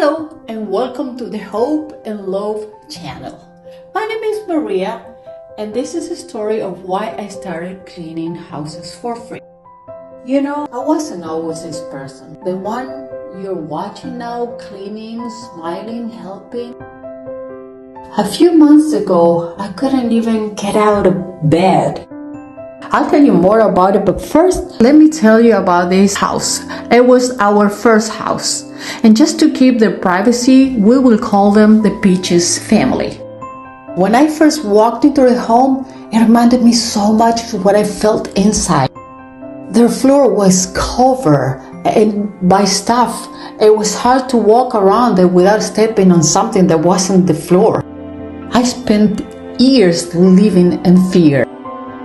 Hello and welcome to the Hope and Love channel. My name is Maria and this is a story of why I started cleaning houses for free. You know, I wasn't always this person. The one you're watching now, cleaning, smiling, helping. A few months ago, I couldn't even get out of bed. I'll tell you more about it, but first, let me tell you about this house. It was our first house. And just to keep their privacy, we will call them the Peaches family. When I first walked into the home, it reminded me so much of what I felt inside. Their floor was covered by stuff. It was hard to walk around it without stepping on something that wasn't the floor. I spent years living in fear.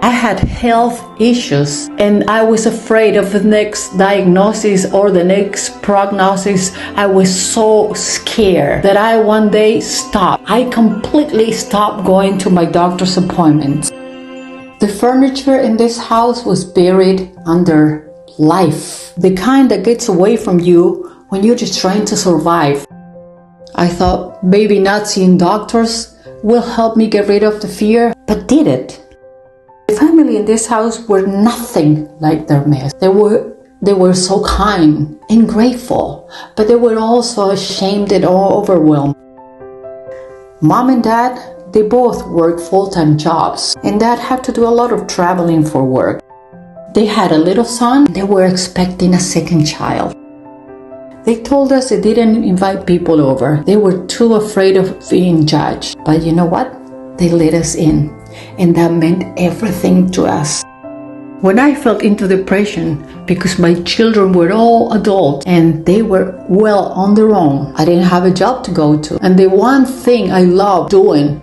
I had health issues and I was afraid of the next diagnosis or the next prognosis. I was so scared that I one day stopped. I completely stopped going to my doctor's appointments. The furniture in this house was buried under life, the kind that gets away from you when you're just trying to survive. I thought maybe not seeing doctors will help me get rid of the fear, but did it? The family in this house were nothing like their mess. They were so kind and grateful, but they were also ashamed and overwhelmed. Mom and Dad, they both worked full-time jobs, and Dad had to do a lot of traveling for work. They had a little son, and they were expecting a second child. They told us they didn't invite people over. They were too afraid of being judged. But you know what? They let us in. And that meant everything to us. When I fell into depression because my children were all adults and they were well on their own, I didn't have a job to go to. And the one thing I loved doing,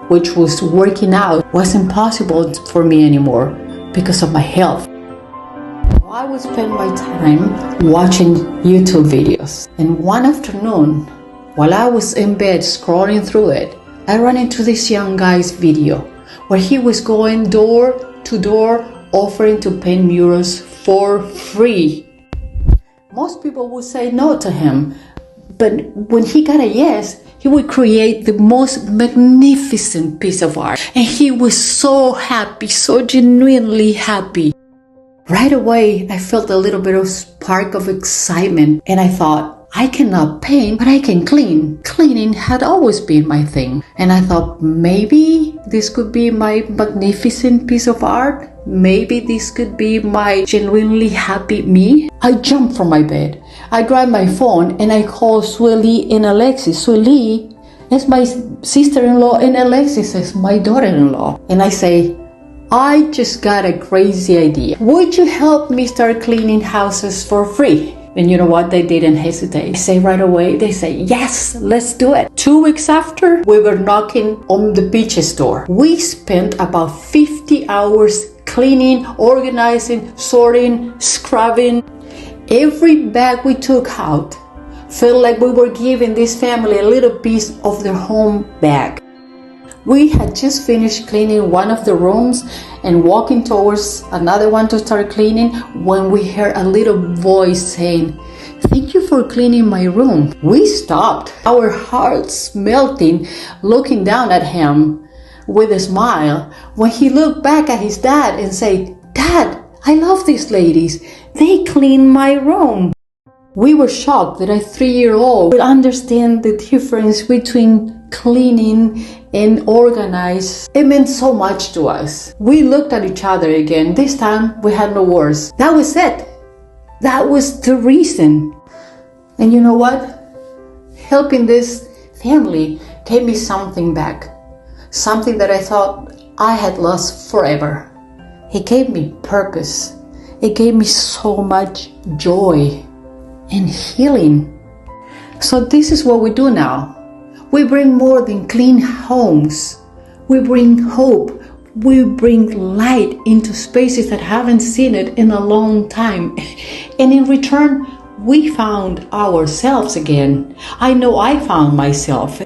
which was working out, wasn't possible for me anymore because of my health. I would spend my time watching YouTube videos. And one afternoon, while I was in bed scrolling through it, I ran into this young guy's video where he was going door to door offering to paint murals for free. Most people would say no to him, but when he got a yes, he would create the most magnificent piece of art. And he was so happy, so genuinely happy. Right away, I felt a little bit of spark of excitement, and I thought, I cannot paint, but I can clean. Cleaning had always been my thing. And I thought, maybe this could be my magnificent piece of art. Maybe this could be my genuinely happy me. I jumped from my bed. I grabbed my phone and I called Sueli and Alexis. Sueli is my sister-in-law and Alexis is my daughter-in-law. And I say, I just got a crazy idea. Would you help me start cleaning houses for free? And you know what? They didn't hesitate. They say right away, they say, yes, let's do it. 2 weeks after, we were knocking on the Peaches door. We spent about 50 hours cleaning, organizing, sorting, scrubbing. Every bag we took out felt like we were giving this family a little piece of their home back. We had just finished cleaning one of the rooms and walking towards another one to start cleaning when we heard a little voice saying, "Thank you for cleaning my room." We stopped, our hearts melting, looking down at him with a smile when he looked back at his dad and said, "Dad, I love these ladies. They clean my room." We were shocked that a 3-year-old would understand the difference between cleaning and organize. It meant so much to us. We looked at each other again. This time we had no words. That was it. That was the reason. And you know what? Helping this family gave me something back. Something that I thought I had lost forever. It gave me purpose. It gave me so much joy and healing. So this is what we do now. We bring more than clean homes. We bring hope. We bring light into spaces that haven't seen it in a long time. And in return, we found ourselves again. I know I found myself.